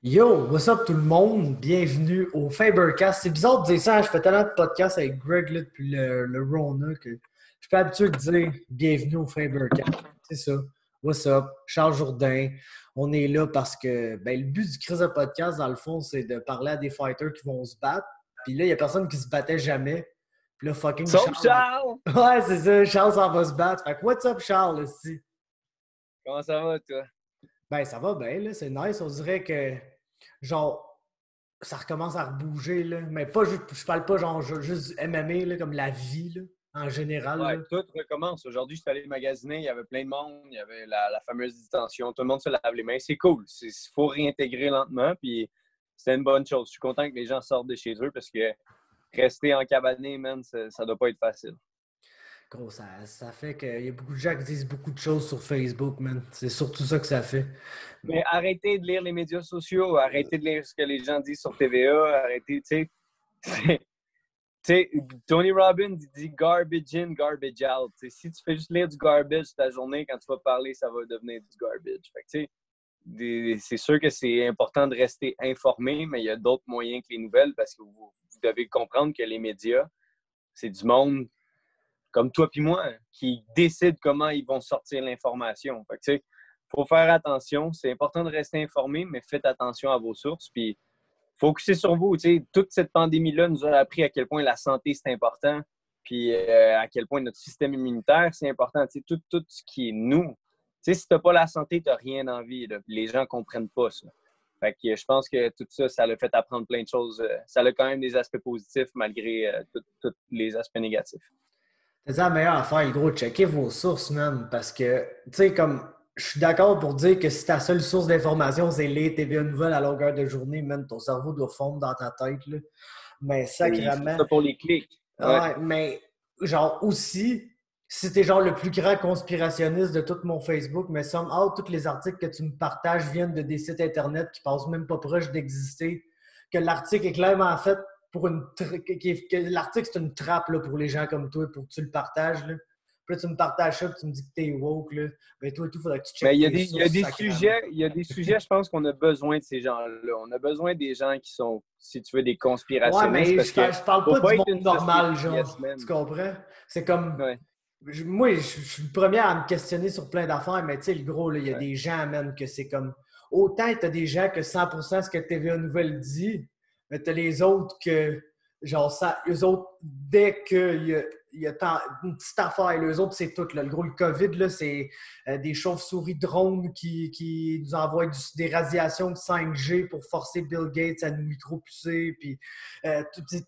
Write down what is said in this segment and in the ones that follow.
Yo, what's up tout le monde? Bienvenue au Fabercast. C'est bizarre de dire ça, je fais tellement de podcasts avec Greg là, depuis le Rona que je suis pas habitué de dire bienvenue au Fabercast. C'est ça. What's up? Charles Jourdain. On est là parce que le but du Crise de podcast, dans le fond, c'est de parler à des fighters qui vont se battre. Puis là, il n'y a personne qui se battait jamais. Puis là, fucking Sauf Charles. Charles! Ouais, c'est ça, Charles s'en va se battre. Fait que what's up, Charles, ici? Comment ça va, toi? Ben, ça va bien, là, c'est nice. On dirait que, genre, ça recommence à rebouger, là. Mais pas, je parle pas, genre, juste du MMA, là, comme la vie, là, en général, Ouais, là. tout recommence. Aujourd'hui, je suis allé magasiner, il y avait plein de monde, il y avait la fameuse distanciation, tout le monde se lave les mains. C'est cool. Il faut réintégrer lentement, puis c'est une bonne chose. Je suis content que les gens sortent de chez eux parce que rester en cabané, man, ça doit pas être facile. Gros, ça fait qu'il y a beaucoup de gens qui disent beaucoup de choses sur Facebook, man. C'est surtout ça que ça fait. Mais arrêtez de lire les médias sociaux, arrêtez de lire ce que les gens disent sur TVA, arrêtez, tu sais. Tu sais, Tony Robbins il dit garbage in, garbage out. T'sais, si tu fais juste lire du garbage ta journée, quand tu vas parler, ça va devenir du garbage. Fait que, c'est sûr que c'est important de rester informé, mais il y a d'autres moyens que les nouvelles parce que vous devez comprendre que les médias, c'est du monde comme toi puis moi qui décident comment ils vont sortir l'information. Fait que, tu sais, faut faire attention. C'est important de rester informé, mais faites attention à vos sources. Puis, focuser sur vous. Tu sais, toute cette pandémie-là nous a appris à quel point la santé, c'est important, puis à quel point notre système immunitaire, c'est important. Tu sais, tout ce qui est nous. Tu sais, si tu n'as pas la santé, tu n'as rien en vie. Là. Les gens ne comprennent pas ça. Fait que je pense que tout ça, ça l'a fait apprendre plein de choses. Ça a quand même des aspects positifs malgré tous les aspects négatifs. C'est ça la meilleure affaire, le gros, checker vos sources, man. Parce que, tu sais, comme, je suis d'accord pour dire que si ta seule source d'information, c'est les TVA Nouvelles à longueur de journée, man, ton cerveau doit fondre dans ta tête, là. Mais Ils font sacrément. ça pour les clics. Ouais. Ouais, mais genre aussi, si t'es genre le plus grand conspirationniste de tout mon Facebook, mais somehow, tous les articles que tu me partages viennent de des sites internet qui passent même pas proche d'exister, que l'article est clairement fait pour que l'article c'est une trappe là, pour les gens comme toi, pour que tu le partages. Là. Puis là, tu me partages ça, puis tu me dis que t'es woke, là. Ben toi et tout, faudrait que tu Mais checkes tes sources sacrément. il y a des sujets, je pense qu'on a besoin de ces gens-là. On a besoin des gens qui sont, si tu veux, des Ouais, conspirationnistes mais parce que je parle faut pas du pas être monde une société normal, yes genre. Tu men. comprends? C'est comme. Ouais, Moi, je suis le premier à me questionner sur plein d'affaires, mais tu sais, le gros, il y a ouais. des gens, même, que c'est comme. Autant tu as des gens que 100% ce que TVA Nouvelle dit, mais tu as les autres que, genre, ça, eux autres, dès qu'il y a une petite affaire, là, eux autres, c'est tout. Là. Le gros, le COVID, là, c'est des chauves-souris drones qui nous envoient des radiations de 5G pour forcer Bill Gates à nous micro-pucer, puis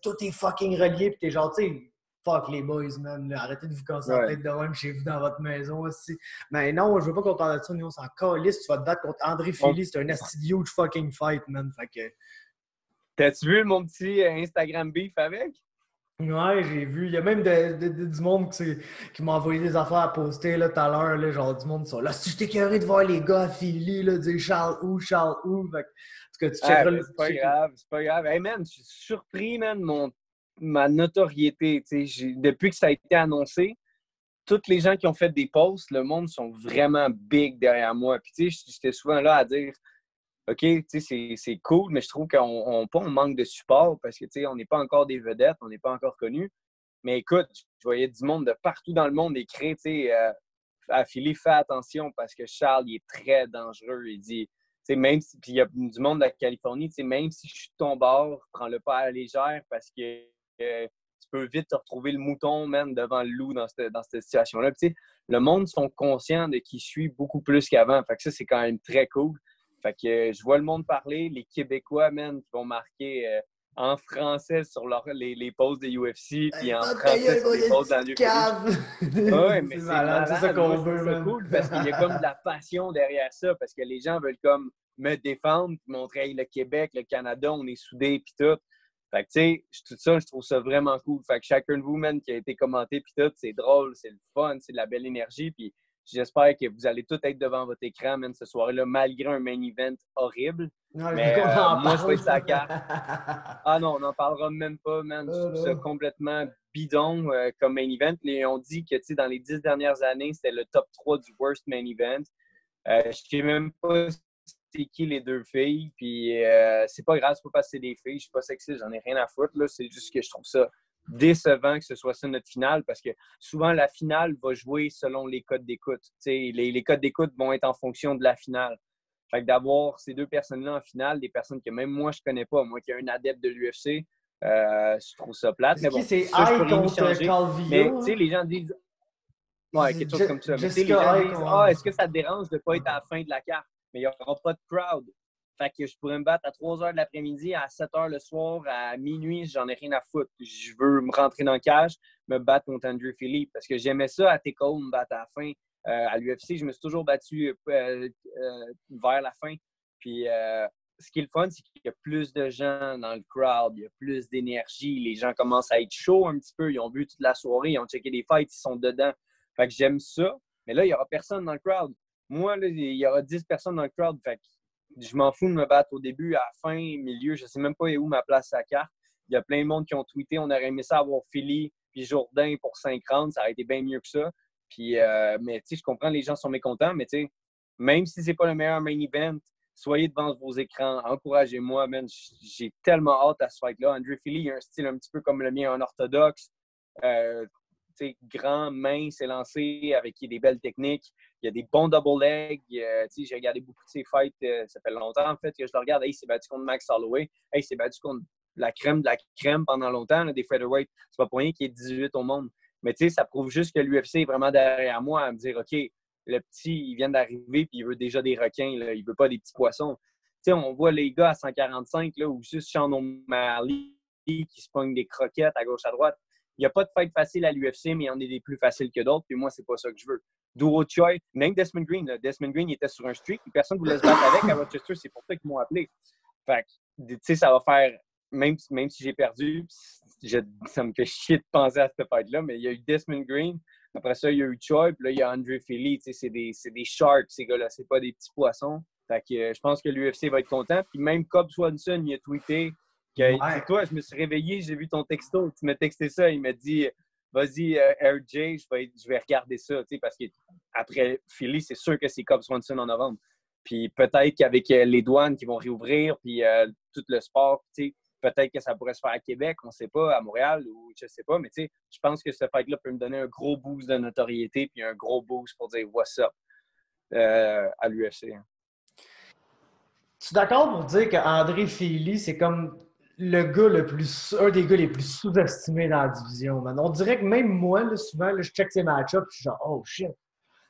tout est fucking relié, puis t'es genre, tu sais, fuck les boys, man. Là. Arrêtez de vous casser la Ouais. tête de même chez vous dans votre maison aussi. Mais non, je veux pas qu'on parle de ça. Nous, on s'en calisse. Tu vas te battre contre André Bon, Philly. C'est un asti huge fucking fight, man. Fait que. t'as-tu vu mon petit Instagram beef avec? Ouais, j'ai vu. Il y a même du monde qui m'a envoyé des affaires à poster là, tout à l'heure. Là, genre du monde qui sont là. Si je t'ai curé de voir les gars à Philly, là, dire Charles où, Charles où. Fait que, en tout cas, tu Ah, checkeras ben, le. c'est pas grave, c'est pas grave. Hey man, je suis surpris, man, ma notoriété. Depuis que ça a été annoncé, toutes les gens qui ont fait des posts, le monde sont vraiment big derrière moi. Puis tu sais, j'étais souvent là à dire OK, tu sais, c'est cool, mais je trouve qu'on manque de support parce que, tu sais, on n'est pas encore des vedettes, on n'est pas encore connus. Mais écoute, je voyais du monde de partout dans le monde écrire, tu sais, à Philippe, fais attention parce que Charles, il est très dangereux. Il dit, tu sais, même si, puis il y a du monde de la Californie, tu sais, même si je suis de ton bord, prends-le pas à la légère parce que tu peux vite te retrouver le mouton, même, devant le loup dans cette situation-là. Puis, tu sais, le monde sont conscients de qui je suis beaucoup plus qu'avant. Fait que ça, c'est quand même très cool. Fait que je vois le monde parler, les Québécois, man, qui vont marquer en français sur les posts de UFC, Hey, puis en ferme ta français gueule, sur gros, les il y a une posts petite d'Andrew. cave. Ouais, mais C'est c'est malade, c'est ça malade. Moi, qu'on je trouve veut, ça man. cool parce qu'il y a comme de la passion derrière ça, parce que les gens veulent comme me défendre, puis montrer hey, le Québec, le Canada, on est soudés, puis tout. Fait que, tu sais, tout ça, je trouve ça vraiment cool. Fait que chacun de vous, man, qui a été commenté, puis tout, c'est drôle, c'est le fun, c'est de la belle énergie, puis j'espère que vous allez tous être devant votre écran, man, ce soir-là, malgré un main event horrible. Non, je veux Mais qu'on en moi, je vais parle. être sa carte. Ah non, on n'en parlera même pas, man. Je Oh, trouve ça non. complètement bidon comme main event. Et on dit que dans les 10 dernières années, c'était le top 3 du worst main event. Je ne sais même pas c'est qui les deux filles. Puis c'est pas grave, c'est pas parce que c'est des filles. Je suis pas sexiste, j'en ai rien à foutre. Là. C'est juste que je trouve ça décevant que ce soit ça notre finale parce que souvent la finale va jouer selon les codes d'écoute. Les codes d'écoute vont être en fonction de la finale. Fait que d'avoir ces deux personnes-là en finale, des personnes que même moi je connais pas, moi qui est un adepte de l'UFC, je trouve ça plate. Mais bon, C'est ça, je peux Eye rien y contre changer. Mais Calvillo. tu sais, les gens disent ouais, quelque chose comme ça. Mais tu sais, les Jessica gens Eye disent contre... est-ce que ça te dérange de ne pas être à la fin de la carte? Mais il n'y aura pas de crowd. Fait que je pourrais me battre à 3 h de l'après-midi, à 7 h le soir, à minuit, j'en ai rien à foutre. Je veux me rentrer dans le cage, me battre contre Andrew Philly parce que j'aimais ça à TKO, me battre à la fin. À l'UFC, je me suis toujours battu vers la fin. Puis ce qui est le fun, c'est qu'il y a plus de gens dans le crowd, il y a plus d'énergie, les gens commencent à être chauds un petit peu, ils ont vu toute la soirée, ils ont checké des fights, ils sont dedans. Fait que j'aime ça. Mais là, il n'y aura personne dans le crowd. Moi, là, il y aura 10 personnes dans le crowd. Fait que je m'en fous de me battre au début, à la fin, milieu. Je ne sais même pas où ma place à la carte. Il y a plein de monde qui ont tweeté. On aurait aimé ça avoir Philly puis Jourdain pour 5 rounds. Ça aurait été bien mieux que ça. Puis, mais tu sais, je comprends, les gens sont mécontents. Mais tu sais, même si ce n'est pas le meilleur main event, soyez devant vos écrans. Encouragez-moi, man. J'ai tellement hâte à ce fight-là. Andrew Philly, il a un style un petit peu comme le mien, un orthodoxe. Grand, mince, élancé, avec des belles techniques. Il y a des bons double legs. J'ai regardé beaucoup de ses fights. Ça fait longtemps, en fait, que je le regarde. Hey, il s'est battu contre Max Holloway. Hey, il s'est battu contre la crème de la crème pendant longtemps, là, des featherweight. C'est pas pour rien qu'il est 18 au monde. Mais ça prouve juste que l'UFC est vraiment derrière moi à me dire, OK, le petit, il vient d'arriver puis il veut déjà des requins. Là. Il veut pas des petits poissons. On voit les gars à 145 là, ou juste Sean O'Malley qui se pognent des croquettes à gauche, à droite. Il n'y a pas de fight facile à l'UFC, mais il y en a des plus faciles que d'autres. Puis moi, c'est pas ça que je veux. Duro Choi, même Desmond Green. Là. Desmond Green, il était sur un streak. Personne ne voulait se battre avec à Rochester. C'est pour ça qu'ils m'ont appelé. Fait que, ça va faire... Même si j'ai perdu, ça me fait chier de penser à cette fight-là, mais il y a eu Desmond Green. Après ça, il y a eu Choi. Puis là, il y a Andrew Philly. C'est des sharks, ces gars-là. C'est pas des petits poissons. Fait que je pense que l'UFC va être content. Puis même Cobb Swanson, il a tweeté... Ouais. Toi, je me suis réveillé, j'ai vu ton texto, tu m'as texté ça, il m'a dit vas-y, RJ, je vais regarder ça, parce qu'après Philly, c'est sûr que c'est Cobb Swanson en novembre. Puis peut-être qu'avec les douanes qui vont réouvrir, puis tout le sport, peut-être que ça pourrait se faire à Québec, on ne sait pas, à Montréal, ou je ne sais pas, mais je pense que ce fight-là peut me donner un gros boost de notoriété, puis un gros boost pour dire what's up à l'UFC. Tu es d'accord pour dire qu'André Philly, c'est comme un des gars les plus sous-estimés dans la division, man. On dirait que même moi, là, souvent, là, je check ses match-ups, je suis genre, oh shit.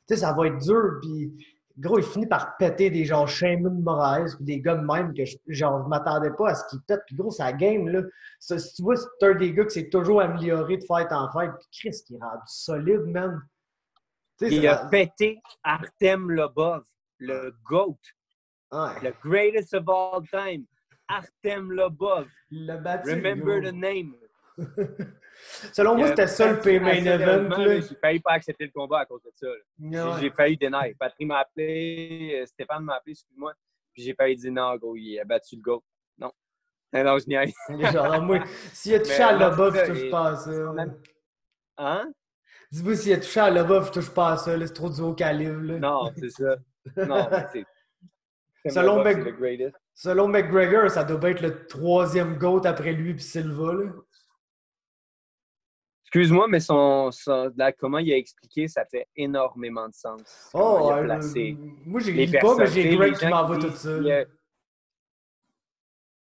Ça va être dur, puis gros, il finit par péter des genre Shayman Moraes, puis des gars de même que je m'attendais pas à ce qu'il pète. Puis gros, sa game, là, si tu vois, c'est un des gars qui s'est toujours amélioré de fight en fight, puis Chris, qui est rendu solide, man. Il a pété Artem Lobov, le GOAT. Ouais. Le greatest of all time. Artem Lobov. Il l'a battu. Remember the name. Selon moi, c'était ça le pay main event. J'ai failli pas accepter le combat à cause de ça. J'ai failli deny. Patrick m'a appelé, Stéphane m'a appelé, excuse-moi. Puis j'ai failli dire non, go, il a battu le GOAT. Non. Non, je n'y ai genre, moi, s'il a touché à Lobov, je touche pas à ça. Hein? Dis-moi, s'il a touché à Lobov, je touche pas à ça. C'est trop du haut calibre. Là. Non, c'est ça. Non, mais c'est. Selon McGregor, ça doit être le 3e GOAT après lui puis Silva. Là. Excuse-moi, mais comment il a expliqué, ça fait énormément de sens. Oh, il a placé moi, je lis pas, mais j'ai Greg qui m'envoie tout ça.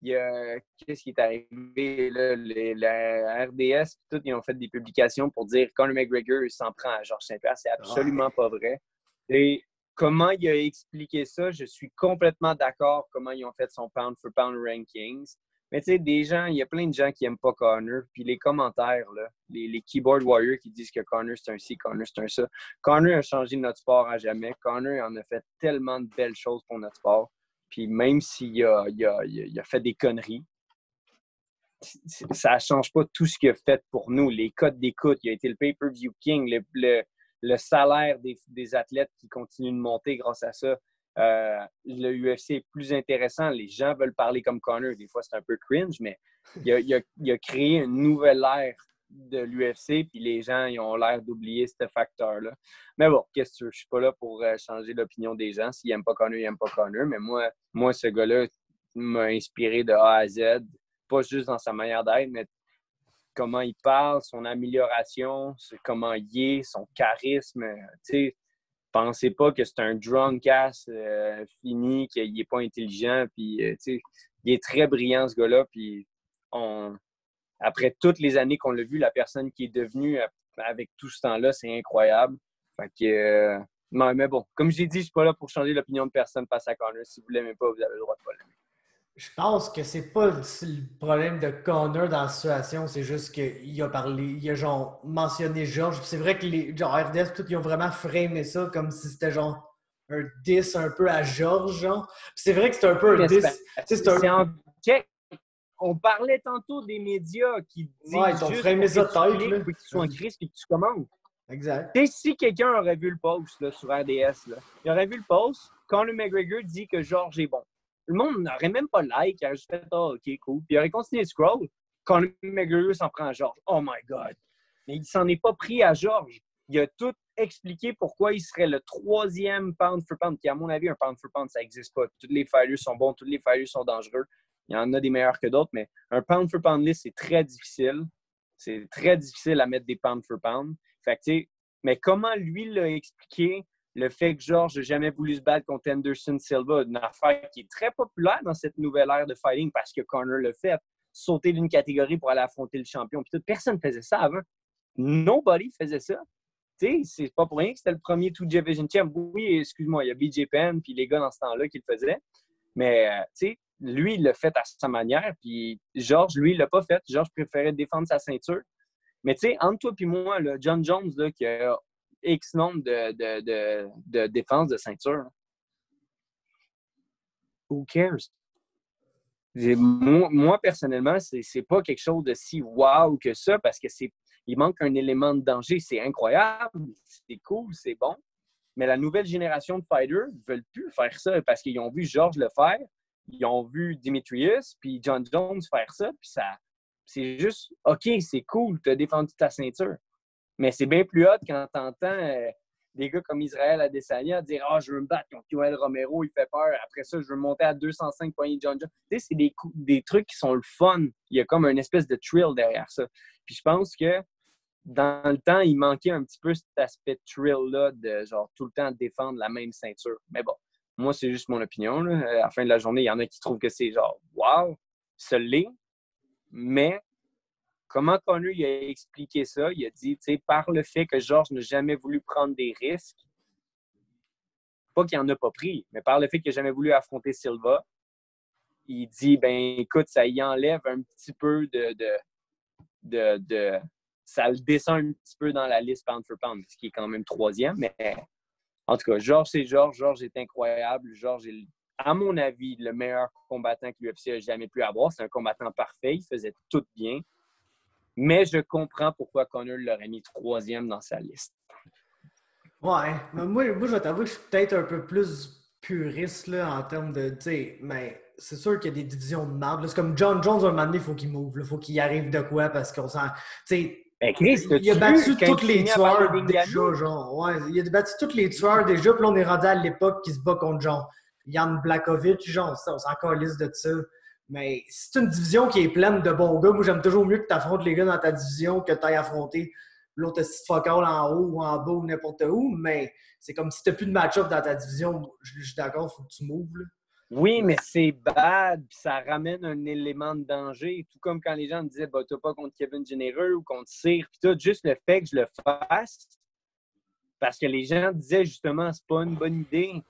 Qu'est-ce qui est arrivé? Là, la RDS, tout, ils ont fait des publications pour dire Conor McGregor s'en prend à Georges Saint-Pierre. C'est absolument pas vrai. Et comment il a expliqué ça, je suis complètement d'accord comment ils ont fait son pound for pound rankings. Mais tu sais, il y a plein de gens qui n'aiment pas Conor. Puis les commentaires, là, les keyboard warriors qui disent que Conor c'est un ci, Conor c'est un ça. Conor a changé notre sport à jamais. Conor en a fait tellement de belles choses pour notre sport. Puis même s'il a fait des conneries, ça ne change pas tout ce qu'il a fait pour nous. Les codes d'écoute, il a été le pay-per-view king, le salaire des athlètes qui continuent de monter grâce à ça. Le UFC est plus intéressant. Les gens veulent parler comme Conor. Des fois, c'est un peu cringe, mais il a créé une nouvelle ère de l'UFC, puis les gens ils ont l'air d'oublier ce facteur-là. Mais bon, qu'est-ce que tu veux? Je suis pas là pour changer l'opinion des gens. S'ils n'aiment pas Conor, ils n'aiment pas Conor. Mais moi, ce gars-là m'a inspiré de A à Z, pas juste dans sa manière d'être, mais comment il parle, son amélioration, comment il est, son charisme. Tu sais, pensez pas que c'est un drunk ass fini, qu'il n'est pas intelligent. Puis, tu sais, il est très brillant, ce gars-là. Puis, après toutes les années qu'on l'a vu, la personne qui est devenue avec tout ce temps-là, c'est incroyable. Fait que, mais bon, comme j'ai dit, je suis pas là pour changer l'opinion de personne face à Conor. Si vous l'aimez pas, vous avez le droit de pas l'aimer. Je pense que c'est pas le problème de Connor dans la situation, c'est juste qu'il a parlé, il a genre mentionné Georges. C'est vrai que les genre RDS, tout, ils ont vraiment framé ça comme si c'était genre un diss un peu à Georges, genre. C'est vrai que c'est un peu un diss. C'est en check. On parlait tantôt des médias qui disent ils ont juste framé ça tête, là. que tu sois en crise et que tu commandes. Exact. Tu sais, si quelqu'un aurait vu le post là, sur RDS, là, il aurait vu le post, Conor McGregor dit que Georges est bon. Le monde n'aurait même pas like, il aurait juste fait « oh, OK, cool ». Puis il aurait continué de scroll. Conor McGregor s'en prend à Georges. Oh my God! Mais il s'en est pas pris à Georges. Il a tout expliqué pourquoi il serait le 3e pound for pound. Puis à mon avis, un pound for pound, ça n'existe pas. Tous les fighters sont bons, tous les fighters sont dangereux. Il y en a des meilleurs que d'autres, mais un pound for pound list, c'est très difficile. C'est très difficile à mettre des pound for pound. Fait que, tu sais, mais comment lui l'a expliqué, le fait que Georges n'a jamais voulu se battre contre Anderson Silva, une affaire qui est très populaire dans cette nouvelle ère de fighting parce que Conor l'a fait, sauter d'une catégorie pour aller affronter le champion. Puis personne ne faisait ça avant. Nobody faisait ça. Tu sais, c'est pas pour rien que c'était le premier Two Division Champ. Oui, excuse-moi, il y a BJ Penn puis les gars dans ce temps-là qui le faisaient. Mais, tu sais, lui, il l'a fait à sa manière. Puis Georges, lui, il l'a pas fait. Georges préférait défendre sa ceinture. Mais tu sais, entre toi et moi, là, John Jones, là, qui a X nombre de défenses de ceinture, who cares? Moi, personnellement, c'est pas quelque chose de si wow que ça parce que il manque un élément de danger. C'est incroyable, c'est cool, c'est bon. Mais la nouvelle génération de fighters ne veulent plus faire ça parce qu'ils ont vu Georges le faire, ils ont vu Demetrius puis John Jones faire ça, puis c'est juste, OK, c'est cool, tu as défendu ta ceinture. Mais c'est bien plus hot quand tu entends des gars comme Israël Adesanya dire « Ah, je veux me battre contre Yoel Romero, il fait peur. Après ça, je veux monter à 205 poignées de John Jones. » Tu sais, c'est des trucs qui sont le fun. Il y a comme une espèce de thrill derrière ça. Puis je pense que dans le temps, il manquait un petit peu cet aspect thrill-là de genre tout le temps défendre la même ceinture. Mais bon, moi, c'est juste mon opinion. Là. À la fin de la journée, il y en a qui trouvent que c'est genre « Wow, ça l'est. » Mais comment Conor il a expliqué ça? Il a dit, tu sais, par le fait que Georges n'a jamais voulu prendre des risques, pas qu'il n'en a pas pris, mais par le fait qu'il n'a jamais voulu affronter Silva, il dit, ben écoute, ça y enlève un petit peu ça le descend un petit peu dans la liste pound for pound, ce qui est quand même 3e, mais en tout cas, Georges, c'est Georges. Georges est incroyable. Georges est, à mon avis, le meilleur combattant que l'UFC a jamais pu avoir. C'est un combattant parfait. Il faisait tout bien. Mais je comprends pourquoi Conor l'aurait mis 3e dans sa liste. Ouais, mais moi, je vais t'avouer que je suis peut-être un peu plus puriste là, en termes de, tu sais, mais c'est sûr qu'il y a des divisions de marde. C'est comme John Jones, un moment donné, il faut qu'il move, il faut qu'il arrive de quoi parce qu'on sent, tu sais, ben Chris, il a battu tous les tueurs déjà, Ngannou? genre, ouais, il a battu tous les tueurs déjà, puis là, on est rendu à l'époque qui se bat contre, genre, Jan Blachowicz, genre, on s'en calisse de ça. Mais c'est une division qui est pleine de bons gars. Moi, j'aime toujours mieux que tu affrontes les gars dans ta division que tu ailles affronter l'autre petite focal en haut ou en bas ou n'importe où. Mais c'est comme si tu n'as plus de match-up dans ta division. Je suis d'accord, il faut que tu moves. Là. Oui, mais c'est bad, puis ça ramène un élément de danger. Tout comme quand les gens me disaient, bah, t'as pas contre Kevin Généreux ou contre Cyr, puis tout, juste le fait que je le fasse, parce que les gens disaient justement, c'est pas une bonne idée.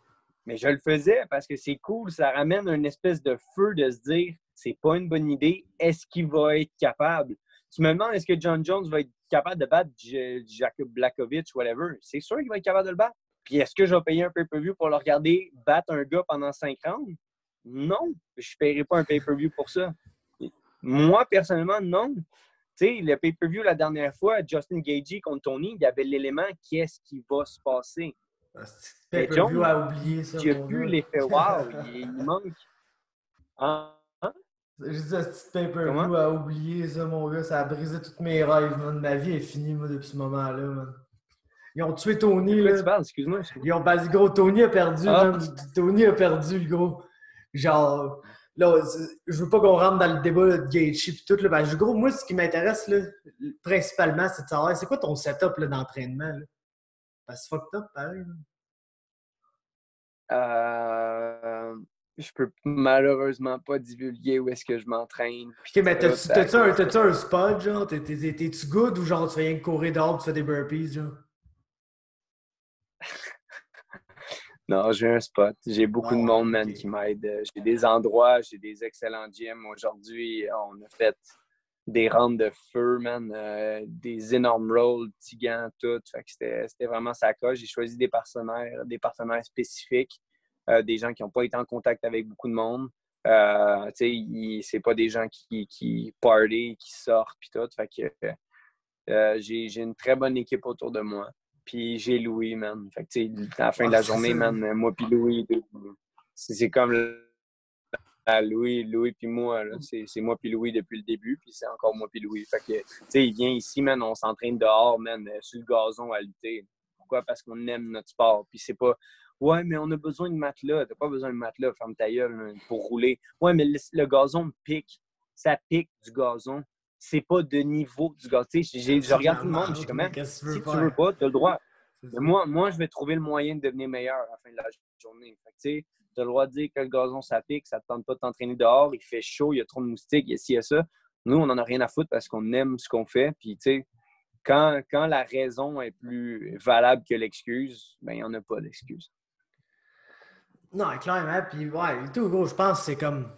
Mais je le faisais parce que c'est cool, ça ramène une espèce de feu de se dire, c'est pas une bonne idée, est-ce qu'il va être capable? Tu me demandes, est-ce que John Jones va être capable de battre Jacob Blachowicz, whatever? C'est sûr qu'il va être capable de le battre. Puis est-ce que je vais payer un pay-per-view pour le regarder battre un gars pendant 5 rounds? Non, je ne paierai pas un pay-per-view pour ça. Moi, personnellement, non. Tu sais, le pay-per-view la dernière fois, Justin Gaethje contre Tony, il y avait l'élément qu'est-ce qui va se passer. Mais Jones, à oublier ça, j'ai vu l'effet wow, il manque. Hein? J'ai dit ce petit pay-per-view Comment? à oublier, ça, mon gars. Ça a brisé tous mes rêves, man. Ma vie est finie, moi, depuis ce moment-là, man. Ils ont tué De Tony, quoi là. tu parles? Excuse-moi. Ils ont pas dit, gros, Tony a perdu, Ah, man. Tony a perdu, le gros. Genre, là, je veux pas qu'on rentre dans le débat là, de Gaethje pis tout, là. Ben, gros, moi, ce qui m'intéresse, là, principalement, c'est de savoir, c'est quoi ton setup, là, d'entraînement, là? Parce que c'est fucked up, pareil, là. je peux malheureusement pas divulguer où est-ce que je m'entraîne. Puis Ok, mais tout, à cause t'as-tu un spot, genre? T'es-tu good ou genre tu fais rien que courir dehors, tu fais des burpees, genre? Non, j'ai un spot. J'ai beaucoup de Ah monde, ouais, man, qui ok. m'aide. J'ai des endroits, j'ai des excellents gyms. Aujourd'hui, on a fait des rampes de feu, man, des énormes rolls, petits gants, tout. Fait que c'était vraiment sa coche. J'ai choisi des partenaires spécifiques, des gens qui n'ont pas été en contact avec beaucoup de monde. Tu sais, c'est pas des gens qui party, qui sortent, puis tout. Fait que j'ai une très bonne équipe autour de moi. Puis j'ai Louis, man. Fait que, tu sais, à la fin de Ouais, la c'est journée, ça. man, moi puis Louis, c'est comme Louis puis moi. C'est moi puis Louis depuis le début, puis c'est encore moi puis Louis. Fait que, tu sais, il vient ici, man, on s'entraîne dehors, man, sur le gazon à lutter. Pourquoi? Parce qu'on aime notre sport. Puis c'est pas, ouais, mais on a besoin de matelas. T'as pas besoin de matelas, ferme ta gueule, man, pour rouler. Ouais, mais le gazon pique. Ça pique du gazon. C'est pas de niveau du gazon. Tu sais, je C'est de regarde la tout le monde, je suis merde, comme, mais man, qu'est-ce que tu veux si tu veux faire? pas, tu as le droit. C'est Mais ça. moi, je vais trouver le moyen de devenir meilleur à la fin de la journée. Fait que, tu sais, tu as le droit de dire que le gazon, ça pique, ça ne te tente pas de t'entraîner dehors, il fait chaud, il y a trop de moustiques, il y a ci, il y a ça. Nous, on n'en a rien à foutre parce qu'on aime ce qu'on fait. Puis, tu sais, quand la raison est plus valable que l'excuse, ben il n'y en a pas d'excuse. Non, clairement, puis ouais, et tout, gros, je pense que c'est comme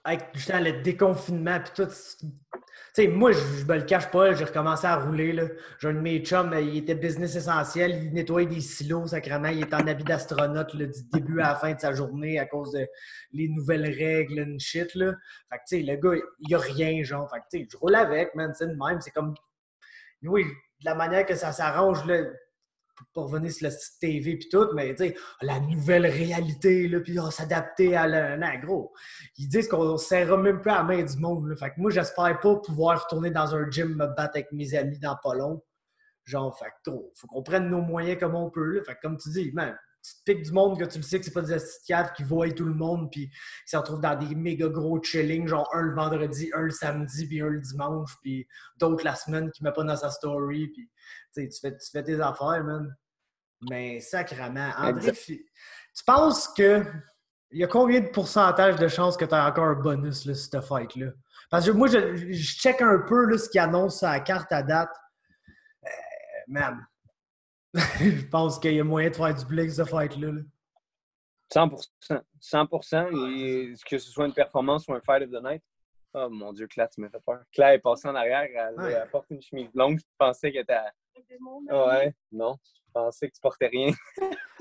avec justement le déconfinement puis tout. Tu sais, moi, je me le cache pas, j'ai recommencé à rouler, là. J'ai un de mes chums, il était business essentiel, il nettoyait des silos, sacrément, il était en habit d'astronaute, là, du début à la fin de sa journée à cause de les nouvelles règles, une shit, là. Fait que, tu sais, le gars, il y a rien, genre. Fait que, tu sais, je roule avec, man, c'est de même, c'est comme, oui, de la manière que ça s'arrange, là, pour revenir sur la petite TV puis tout, mais tu sais, la nouvelle réalité, là, puis s'adapter à la. Non, gros, ils disent qu'on ne serra même plus à la main du monde. Là. Fait que moi, j'espère pas pouvoir retourner dans un gym me battre avec mes amis dans pas long. Genre, fait que faut qu'on prenne nos moyens comme on peut. Là. Fait que comme tu dis, man, tu te piques du monde que tu le sais que c'est pas des asticaves qui voient tout le monde puis qui se retrouvent dans des méga gros chillings, genre un le vendredi, un le samedi, puis un le dimanche, puis d'autres la semaine qui met pas dans sa story, puis tu fais tes affaires, man. Mais sacrément, André, Exact. tu penses que il y a combien de pourcentage de chances que tu as encore un bonus là, sur cette fight-là? Parce que moi, je check un peu là, ce qui annonce sa carte à date. Man, je pense qu'il y a moyen de faire du blé avec ce fight-là. Là. 100%. 100%. Ouais, c'est ça. Et que ce soit une performance ou un fight of the night. Oh mon Dieu, Claire, tu m'as fait peur. Claire est passée en arrière, Ouais. elle porte une chemise longue. Je pensais qu'elle était. Ouais, non. Je pensais que tu portais rien.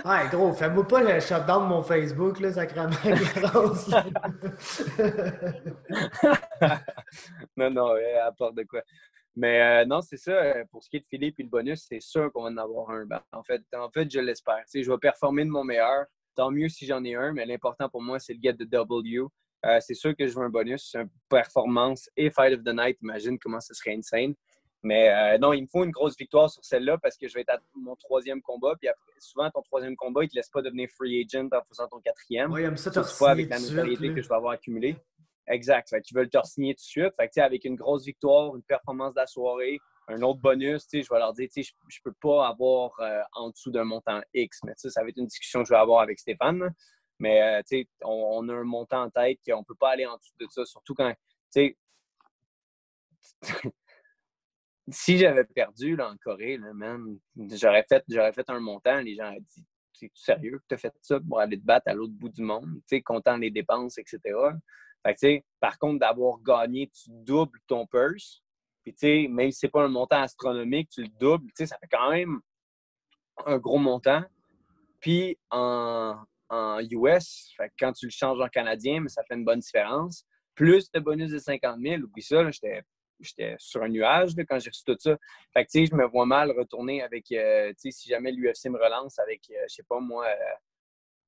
Ouais, gros, fais-moi pas le shutdown de mon Facebook, là, sacrément, Clarence. Non, non, elle porte de quoi. Mais non, c'est ça. Pour ce qui est de Philippe et le bonus, c'est sûr qu'on va en avoir un. Ben, en fait, je l'espère. Tu sais, je vais performer de mon meilleur. Tant mieux si j'en ai un, mais l'important pour moi, c'est le get the W. C'est sûr que je veux un bonus, une performance et Fight of the Night. Imagine comment ce serait insane. Mais non, il me faut une grosse victoire sur celle-là parce que je vais être à mon troisième combat. Puis après, souvent, ton troisième combat, il ne te laisse pas devenir free agent en faisant ton quatrième. Ouais, il aime ça te Surtout pas signer avec tout de la suite, notoriété là. que je vais avoir accumulée. Exact. Fait qu'ils veulent te signer tout de suite. Fait que, avec une grosse victoire, une performance de la soirée, un autre bonus, je vais leur dire, je ne peux pas avoir en dessous d'un montant X. Mais ça va être une discussion que je vais avoir avec Stéphane. Là. Mais on a un montant en tête qu'on ne peut pas aller en dessous de ça. Surtout quand, si j'avais perdu là, en Corée, là, man, j'aurais fait un montant. Les gens auraient dit, c'est sérieux que tu as fait ça pour aller te battre à l'autre bout du monde, comptant les dépenses, etc. Fait que, par contre, d'avoir gagné, tu doubles ton purse. Puis, même si ce n'est pas un montant astronomique, tu le doubles, ça fait quand même un gros montant. Puis, en US, fait que quand tu le changes en canadien, mais ça fait une bonne différence. Plus de bonus de 50 000, oublie ça, là, j'étais sur un nuage là, quand j'ai reçu tout ça. Fait que, je me vois mal retourner avec, si jamais l'UFC me relance avec, je sais pas moi,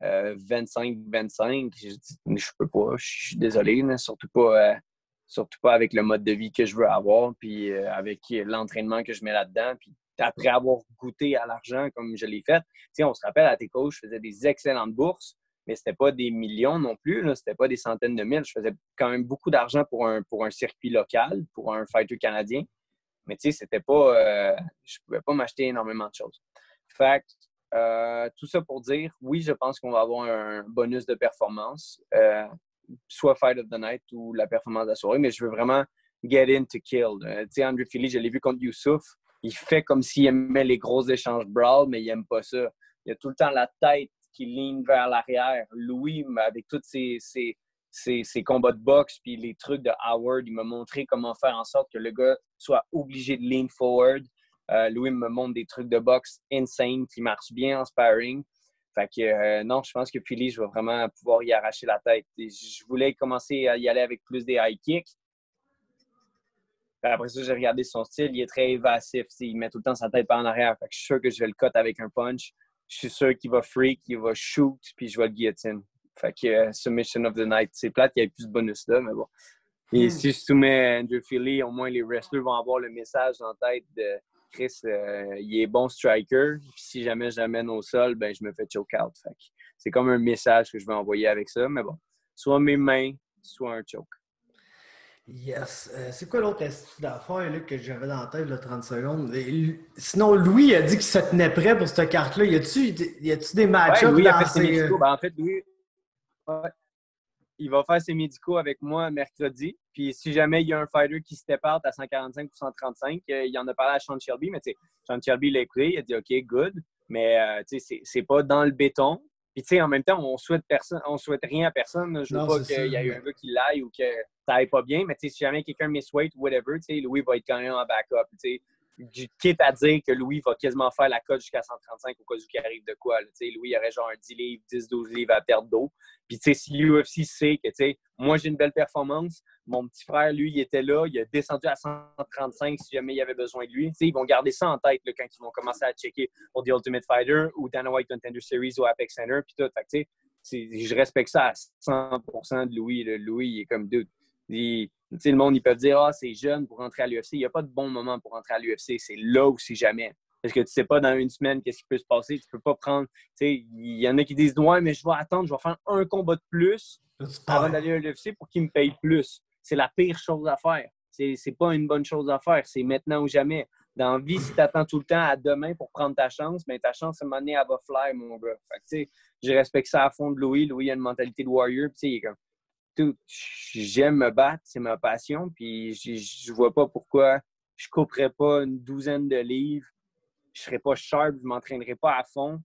25-25. J'ai dit, je peux pas, je suis désolé, là, surtout pas avec le mode de vie que je veux avoir, puis avec l'entraînement que je mets là-dedans. Puis après avoir goûté à l'argent comme je l'ai fait, on se rappelle, à Teco, je faisais des excellentes bourses, mais c'était pas des millions non plus, là, c'était pas des centaines de mille. Je faisais quand même beaucoup d'argent pour un circuit local, pour un fighter canadien. Mais c'était pas... je pouvais pas m'acheter énormément de choses. Fait que, tout ça pour dire, oui, je pense qu'on va avoir un bonus de performance, soit Fight of the Night ou la performance de la soirée, mais je veux vraiment get in to kill. Andrew Philly, je l'ai vu contre Youssouf, il fait comme s'il aimait les gros échanges brawl, mais il aime pas ça. Il a tout le temps la tête qui ligne vers l'arrière. Louis, avec tous ses combats de boxe puis les trucs de Howard, il m'a montré comment faire en sorte que le gars soit obligé de lean forward. Louis me montre des trucs de boxe insane qui marchent bien en sparring. Fait que non, je pense que Philly, je vais vraiment pouvoir y arracher la tête. Et je voulais commencer à y aller avec plus des high kicks. Puis après ça, j'ai regardé son style. Il est très évasif. Il met tout le temps sa tête par en arrière. Fait que je suis sûr que je vais le cut avec un punch. Je suis sûr qu'il va freak, qu'il va shoot, puis je vais le guillotine. Fait que Submission of the Night, c'est plate qu'il n'y ait plus ce bonus-là, mais bon. Et si je soumets Andrew Philly, au moins les wrestlers vont avoir le message en tête de Chris, il est bon striker. Puis si jamais je l'amène au sol, ben je me fais choke out. Fait que c'est comme un message que je vais envoyer avec ça, mais bon. Soit mes mains, soit un choke. Yes. C'est quoi l'autre astuce d'affaires là, que j'avais dans la tête, là, 30 secondes? Sinon, Louis a dit qu'il se tenait prêt pour cette carte-là. Y a-tu des match-ups Louis a dans fait ses médicaux. Ben, en fait, Louis, ouais, il va faire ses médicaux avec moi mercredi. Puis si jamais il y a un fighter qui step out à 145 ou 135, il en a parlé à Sean Shelby, mais tu sais, Sean Shelby l'a écouté, il a dit OK, good. Mais tu sais, c'est pas dans le béton. Puis tu sais, en même temps, on souhaite rien à personne. Je veux Non, pas c'est qu'il ça. y ait un gars qui l'aille ou que ça aille pas bien. Mais tu sais, si jamais quelqu'un miss weight ou whatever, tu sais, Louis va être quand même en backup. Tu sais, quitte à dire que Louis va quasiment faire la cote jusqu'à 135 au cas où il arrive de quoi. Là. Louis aurait genre un 10 livres, 10-12 livres à perdre d'eau. Puis, tu sais, si l'UFC sait que, tu sais, moi, j'ai une belle performance, mon petit frère, lui, il était là, il a descendu à 135 si jamais il y avait besoin de lui. Tu sais, ils vont garder ça en tête là, quand ils vont commencer à checker pour The Ultimate Fighter ou Dana White Contender Series ou Apex Center, puis tout. Fait que, tu sais, je respecte ça à 100% de Louis. Là. Louis, il est comme dude. Le monde, ils peuvent dire « Ah, c'est jeune pour rentrer à l'UFC. » Il n'y a pas de bon moment pour rentrer à l'UFC. C'est là ou c'est jamais. Parce que tu ne sais pas dans une semaine qu'est-ce qui peut se passer. Tu ne peux pas prendre... Il y en a qui disent « Ouais, mais je vais attendre, je vais faire un combat de plus avant d'aller à l'UFC pour qu'ils me payent plus. » C'est la pire chose à faire. C'est pas une bonne chose à faire. C'est maintenant ou jamais. Dans la vie, si tu attends tout le temps à demain pour prendre ta chance, mais ta chance, à un moment donné, elle va fly, mon gars. Fait que, je respecte ça à fond de Louis. Louis a une mentalité de warrior. Puis, il est comme... J'aime me battre, c'est ma passion, puis je vois pas pourquoi je couperais pas une douzaine de livres, je serais pas sharp, je m'entraînerais pas à fond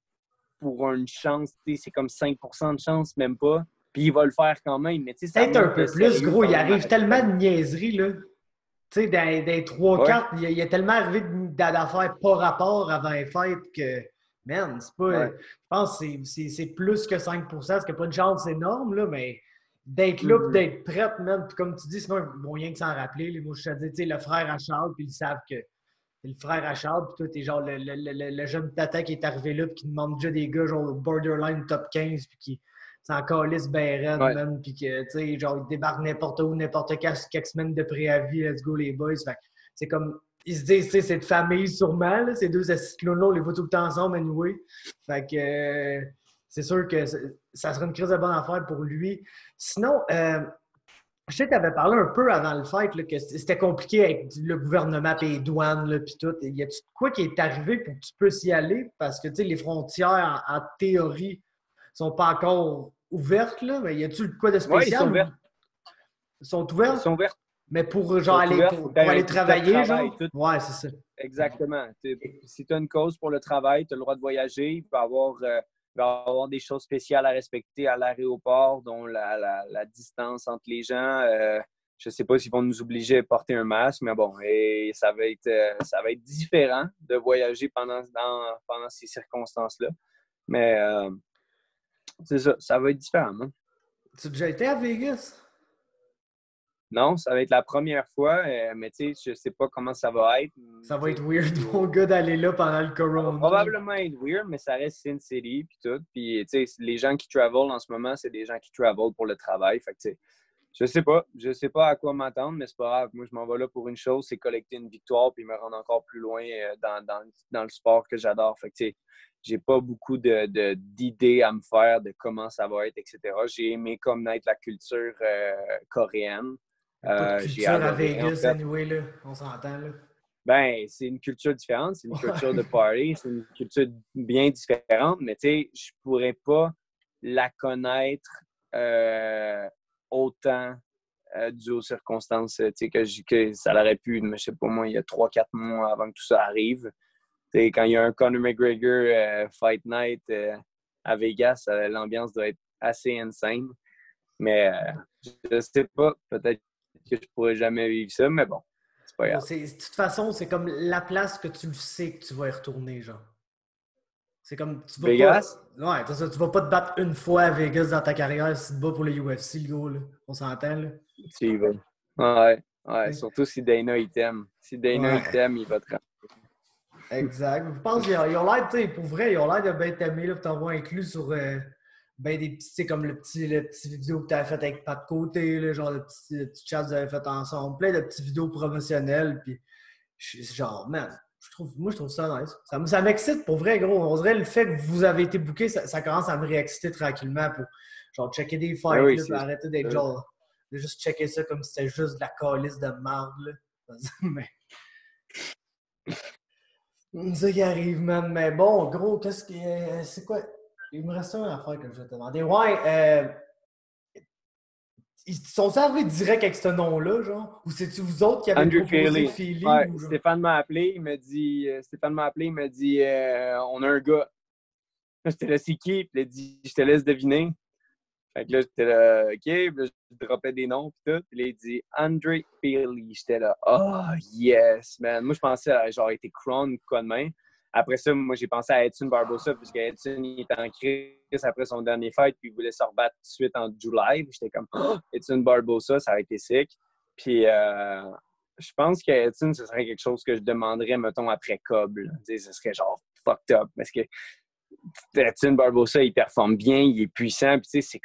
pour une chance, c'est comme 5% de chance, même pas, puis il va le faire quand même, mais ça Peut-être un manque de peu plus, sérieux gros. quand Il même à arrive la tellement de compagnie. niaiseries, là. Tu sais, dans les 3 Ouais, cartes, il y a tellement arrivé d'affaires pas rapport avant les fêtes que, man, c'est pas. ouais. Je pense que c'est plus que 5%, ce qui n'est pas une chance énorme, là, mais d'être là et Mm-hmm. d'être prête, man. Puis comme tu dis, sinon, ils vont rien que s'en rappeler. Là. Moi, je te dis, tu sais, le frère à Charles, puis ils savent que c'est le frère à Charles, puis toi, t'es genre le jeune tata qui est arrivé là, puis qui demande déjà des gars, genre borderline top 15, puis qui s'en calisse ben raide, Ouais. man, puis que, tu sais, genre, ils débarquent n'importe où, n'importe quand, quelques semaines de préavis, let's go les boys. Fait que c'est comme, ils se disent, tu sais, c'est de famille sûrement, là, ces deux clowns-là, on les voit tout le temps ensemble, anyway. Fait que c'est sûr que ça serait une crise de bonne affaire pour lui. Sinon, je sais que tu avais parlé un peu avant le fight là, que c'était compliqué avec le gouvernement et les douanes puis tout. Y a-tu quoi qui est arrivé pour que tu puisses y aller? Parce que les frontières, en théorie, sont pas encore ouvertes, là, mais y a-tu quoi de Ouais, ils sont spécial? ouverts. Ils sont Ils ouvertes? sont ouverts. Mais pour Ils genre sont aller ouverts. Faut que tu pour aies un aller visa de travailler, travail. genre? Tout. Ouais, c'est ça. Exactement. Si tu as une cause pour le travail, tu as le droit de voyager. Il va y avoir des choses spéciales à respecter à l'aéroport, dont la distance entre les gens. Je ne sais pas s'ils vont nous obliger à porter un masque, mais bon, et ça va être différent de voyager pendant ces circonstances-là. Mais c'est ça, ça va être différent. Hein? Tu as déjà été à Vegas? Non, ça va être la première fois, mais tu sais, je sais pas comment ça va être. Ça va être weird, mon gars, d'aller là pendant le Ça va corona. probablement être weird, mais ça reste Sin City puis tout. Puis, tu sais, les gens qui travel en ce moment, c'est des gens qui travel pour le travail. Fait que, tu sais, je sais pas. Je sais pas à quoi m'attendre, mais c'est pas grave. Moi, je m'en vais là pour une chose, c'est collecter une victoire puis me rendre encore plus loin dans le sport que j'adore. Fait que, tu sais, j'ai pas beaucoup d'idées à me faire de comment ça va être, etc. J'ai aimé connaître la culture coréenne. Y a pas de J'ai culture à adoré, en Vegas, fait. anyway, là. On s'entend, là. Ben, c'est une culture différente, c'est une culture de party, c'est une culture bien différente, mais tu sais, je pourrais pas la connaître autant dû aux circonstances, tu sais, que ça l'aurait pu, mais je sais pas moi, il y a 3-4 mois avant que tout ça arrive. Tu sais, quand il y a un Conor McGregor Fight Night à Vegas, l'ambiance doit être assez insane. Mais je sais pas, peut-être que je pourrais jamais vivre ça, mais bon, c'est pas Gros, grave. de toute façon, c'est comme la place que tu le sais que tu vas y retourner, genre. C'est comme, tu vas pas. Vegas? Ouais, c'est ça, tu vas pas te battre une fois à Vegas dans ta carrière si tu te bats pour le UFC, le gros, là. On s'entend, là. Tu y vas. Ouais, ouais, T'sais. surtout si Dana il t'aime. Si Dana il Ouais, t'aime, il va te rendre. exact. Je pense qu'ils ont l'air, tu sais, pour vrai, ils ont l'air de bien t'aimer, là, pour t'avoir inclus sur ben des petits, tu sais, comme le petit vidéo que tu avais fait avec Pat Côté, là, genre le petit chat que vous avez fait ensemble, plein de petites vidéos promotionnelles, puis genre, man, moi, je trouve ça nice. Ça m'excite pour vrai, gros. On dirait le fait que vous avez été booké, ça commence à me réexciter tranquillement pour, genre, checker des Ben fights, oui, là, puis c'est arrêter d'être ça. genre, de juste checker ça comme si c'était juste de la calice de marde, là. Mais, c'est ça qui arrive, man. Mais bon, gros, c'est quoi? Il me reste une affaire que je vais te demander. Ouais, ils sont arrivés direct avec ce nom-là, genre? Ou c'est-tu vous autres qui avez Andrew proposé Feely. Philly Ouais, ou genre? Stéphane m'a appelé, il m'a dit on a un gars. Là, j'étais là, c'est qui? Puis il a dit, je te laisse deviner. Fait que là, j'étais là, OK. Puis là, je dropais des noms, puis tout. Puis là, il dit Andre Feely. J'étais là, oh, yes, man. Moi, je pensais à genre, été Crown ou quoi de même. Après ça, moi, j'ai pensé à Edson Barbosa, puisque Edson, il était en crise après son dernier fight, puis il voulait se rebattre tout de suite en July. J'étais comme, oh, Edson Barbosa, ça a été sick. Puis, je pense que Edson, ce serait quelque chose que je demanderais, mettons, après Cobb. Ce serait genre fucked up. Parce que Edson Barbosa, il performe bien, il est puissant. Puis, tu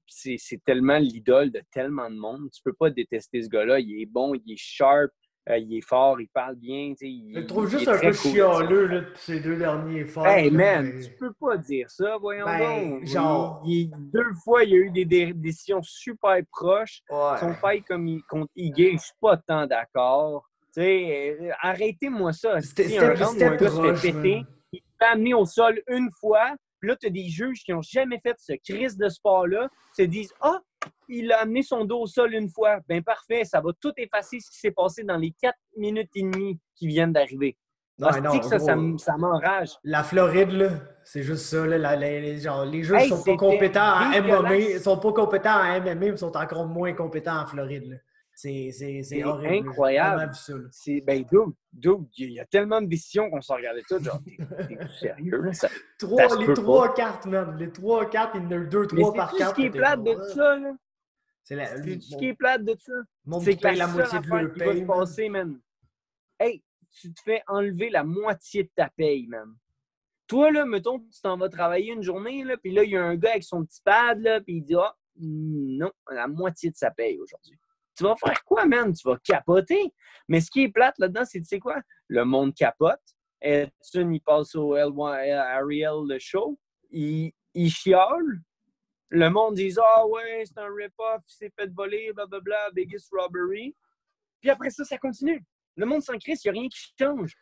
sais, c'est tellement l'idole de tellement de monde. Tu peux pas détester ce gars-là. Il est bon, il est sharp, il est fort, il parle bien. Tu sais, Je le trouve il juste est un peu très cool. chialeux là, depuis ces deux derniers Hey fights. Là, man, tu mais... peux pas dire ça, voyons Ben, donc. genre, 2 fois, il y a eu des décisions super proches. Son ouais. fight contre Ige, je suis pas tant d'accord. Tu sais, arrêtez-moi ça. Si un round où C'était un gars se fait proche, péter, man. il se fait amener au sol une fois, puis là, tu as des juges qui n'ont jamais fait ce crise de sport-là, se disent ah, il a amené son dos au sol une fois. Ben parfait, ça va tout effacer ce qui s'est passé dans les 4 minutes et demie qui viennent d'arriver. Ah, Non, c'est non, que gros. ça m'enrage. La Floride, là, c'est juste ça. Là, genre, les juges Hey, sont pas c'était compétents en MMA. Ils dégueulasse. sont pas compétents en MMA, mais ils sont encore moins compétents en Floride. Là. C'est C'est horrible. J'ai rarement incroyable. vu ça. Là. Ben, dude, il y a tellement de décisions qu'on s'en regardait toutes. Genre, t'es sérieux, là? Ça se Les peut pas. trois cartes, man. Les trois cartes, il y en a eu deux, Mais trois par c'est-tu ce carte qui que est t'es plate genre. de ça, là? C'est ce qui Bon, est plate de ça? le monde C'est qui que la paye la seule moitié de affaire leur qui va se paye, man. passer, man. Hey, tu te fais enlever la moitié de ta paye, man. Toi, là, mettons, tu t'en vas travailler une journée, là, puis là, il y a un gars avec son petit pad, là, puis il dit ah, non, la moitié de sa paye aujourd'hui. Tu vas faire quoi, man? Tu vas capoter. Mais ce qui est plate là-dedans, c'est, tu sais quoi? Le monde capote. Edson, il passe au Ariel, le show. Il chiale. Le monde dit ah ouais, c'est un rip-off, il s'est fait voler, blablabla, biggest robbery. Puis après ça, ça continue. Le monde s'en crisse, il n'y a rien qui change.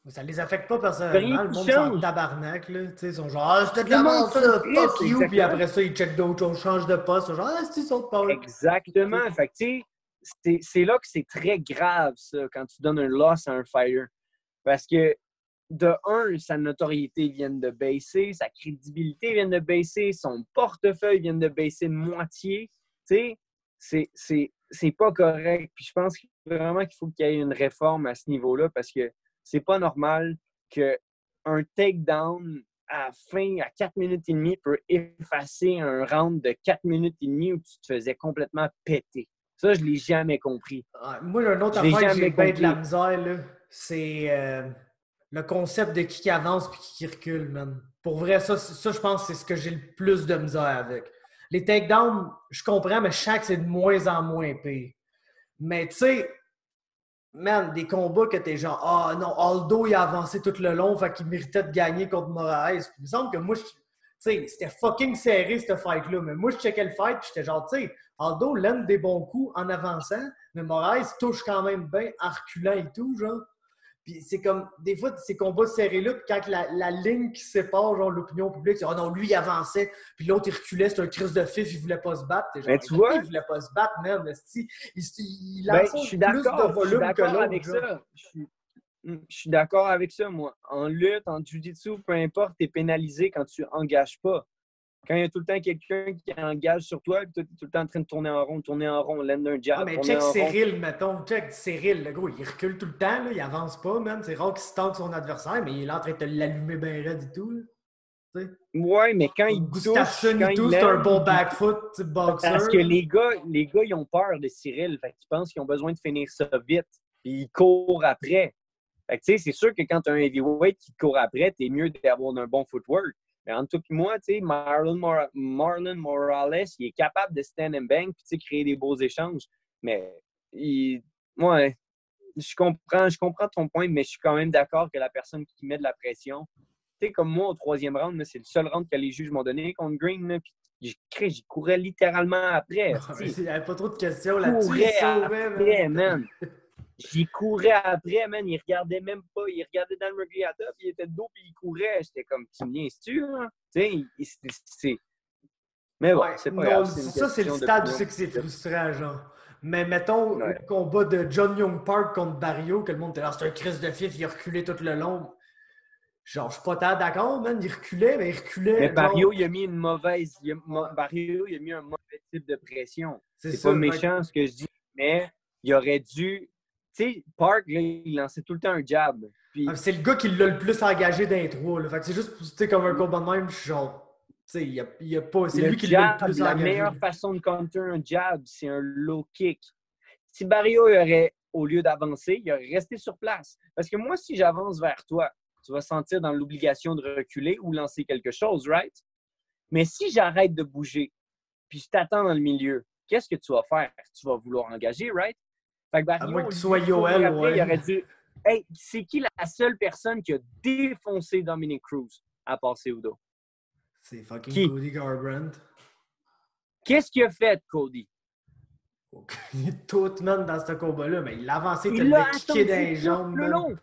Ça les affecte pas Il n'y a rien personnellement. Le qui monde s'en change. tabarnak, là. Tu sais, ils sont genre, ah, c'était de Le la monde merde, s'en ça, crisse, fuck you. Puis exactement. après ça, ils checkent d'autres choses, changent de poste. Ils sont genre, ah, c'est ça, Paul. Exactement. Fait que, tu sais, c'est là que c'est très grave, ça, quand tu donnes un loss à un fighter. Parce que, de un, sa notoriété vient de baisser, sa crédibilité vient de baisser, son portefeuille vient de baisser de moitié. Tu sais, c'est pas correct. Puis je pense vraiment qu'il faut qu'il y ait une réforme à ce niveau-là parce que c'est pas normal qu'un takedown à 4 minutes et demie peut effacer un round de 4 minutes et demie où tu te faisais complètement péter. Ça, je l'ai jamais compris. Moi, une autre Je l'ai affaire que j'ai jamais bien de la compris. misère, là, c'est le concept de qui avance et qui recule, man. Pour vrai, ça, je pense que c'est ce que j'ai le plus de misère avec. Les takedowns, je comprends, mais je sens que c'est de moins en moins pire. Mais tu sais, man, des combats que t'es genre, ah non, Aldo, il a avancé tout le long, fait qu'il méritait de gagner contre Moraes. Puis il me semble que moi, tu sais, c'était fucking serré, ce fight-là. Mais moi, je checkais le fight, puis j'étais genre, tu sais, Aldo lène des bons coups en avançant, mais Moraes touche quand même bien en reculant et tout, genre. Puis c'est comme, des fois, ces combats serrés-là, puis quand la ligne qui sépare, genre, l'opinion publique, c'est, oh non, lui, il avançait, puis l'autre, il reculait, c'est un crise de fif, il voulait pas se battre. T'es Mais genre, tu il vois, voulait pas se battre, man. Il ben, lançait plus de je suis volume que d'accord l'autre, avec genre. ça. Je suis d'accord avec ça, moi. En lutte, en jiu-jitsu, peu importe, tu es pénalisé quand tu engages pas. Quand il y a tout le temps quelqu'un qui engage sur toi, puis toi, tu es tout le temps en train de tourner en rond, land un Ah, jab, mais tourner check en rond. Cyril, mettons. Check Cyril, le gros, il recule tout le temps, là, il avance pas, man. C'est rare qu'il se tente son adversaire, mais il est là en train de te l'allumer bien raide et tout, là. Tu sais. Ouais, mais quand il touche, Gustafsson quand et il tout, c'est un land, bon back foot, type parce boxer, que là. les gars, ils ont peur de Cyril. Fait qu'ils pensent qu'ils ont besoin de finir ça vite. Puis ils courent après. Fait que, tu sais, c'est sûr que quand tu as un heavyweight qui te court après, t'es mieux d'avoir un bon footwork. Mais en tout cas, moi, tu sais, Marlon Morales, il est capable de stand and bang puis créer des beaux échanges. Mais, ouais, je comprends ton point, mais je suis quand même d'accord que la personne qui met de la pression, tu sais, comme moi, au troisième round, c'est le seul round que les juges m'ont donné contre Green, là, puis j'y courais littéralement après. Il n'y avait pas trop de questions là-dessus, il Courais se sauvait, man. après, man. J'y courais après, man. Il regardait même pas. Il regardait dans le Regliata, puis il était de dos, puis il courait. J'étais comme, tu me niaises-tu, hein? Tu sais, c'est... Mais bon, Ouais, c'est pas grave. non, C'est une ça, c'est le question stade où d'opinion. c'est que c'est frustrant, genre. Mais mettons le Ouais. combat de John Young Park contre Barrio, que le monde était là, c'est un crise de fif, il a reculé tout le long. Genre, je suis pas tant d'accord, man. Il reculait, mais il Mais reculait, Barrio, genre. il a mis une mauvaise... Barrio, il a mis un mauvais type de pression. C'est C'est pas ça. Fait méchant, ce que je dis, mais il aurait dû... Tu sais, Park, là, il lançait tout le temps un jab. Puis c'est le gars qui l'a le plus engagé dans les trois, là. Fait que c'est juste, tu sais, comme un combat de même, je suis genre. Tu sais, il y a pas. C'est le lui qui l'a le jab, plus la engagé, là. meilleure façon de counter un jab, c'est un low kick. Si Barrio aurait, au lieu d'avancer, il aurait resté sur place. Parce que moi, si j'avance vers toi, tu vas sentir dans l'obligation de reculer ou lancer quelque chose, right? Mais si j'arrête de bouger, puis je t'attends dans le milieu, qu'est-ce que tu vas faire? Tu vas vouloir engager, right? Fait que À Barrio, moins au que tu lieu sois de courir Yoel, après, il ouais. aurait dit hey, c'est qui la seule personne qui a défoncé Dominic Cruz à part Cejudo? C'est fucking Qui? Cody Garbrandt. Qu'est-ce qu'il a fait, Cody? Il est tout, man, dans ce combat-là, mais il a avancé, il te Il l'a l'a kické dans attendu les tout jambes, le man. long.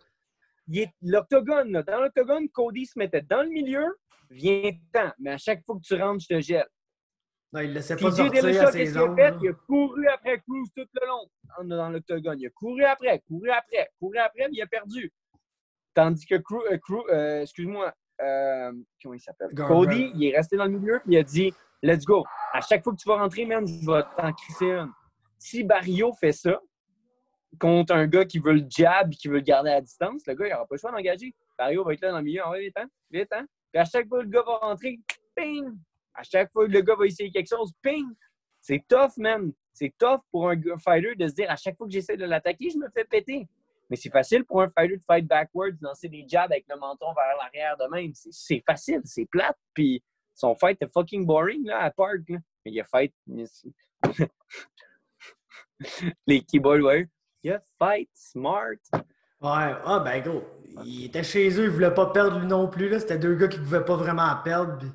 L'octogone, dans l'octogone, Cody se mettait dans le milieu, viens-t'en, mais à chaque fois que tu rentres, je te gèle. Non, il ne laissait Puis pas Jay sortir à Dillashaw, qu'est-ce ses qu'il a ongles, fait? là. Il a couru après Cruz tout le long dans l'octogone. Il a couru après, puis il a perdu. Tandis que excuse-moi, comment il s'appelle? Garbrandt. Cody, il est resté dans le milieu, puis il a dit let's go. À chaque fois que tu vas rentrer, man, je vais t'en crisser une. Si Barrio fait ça contre un gars qui veut le jab et qui veut le garder à distance, le gars, il n'aura pas le choix d'engager. Barrio va être là dans le milieu, vite, hein, vite, hein. Puis à chaque fois que le gars va rentrer, ping! À chaque fois que le gars va essayer quelque chose, ping! C'est tough, man. C'est tough pour un fighter de se dire à chaque fois que j'essaie de l'attaquer, je me fais péter. Mais c'est facile pour un fighter de fight backwards, de lancer des jabs avec le menton vers l'arrière de même. C'est facile, c'est plate. Puis son fight est fucking boring là, à Park. Là. Mais il a fight. Les keyboard warriors. Il a fight smart. Ouais, ah ben gros, il était chez eux, il voulait pas perdre lui non plus, là. C'était deux gars qui pouvaient pas vraiment perdre. Puis, tu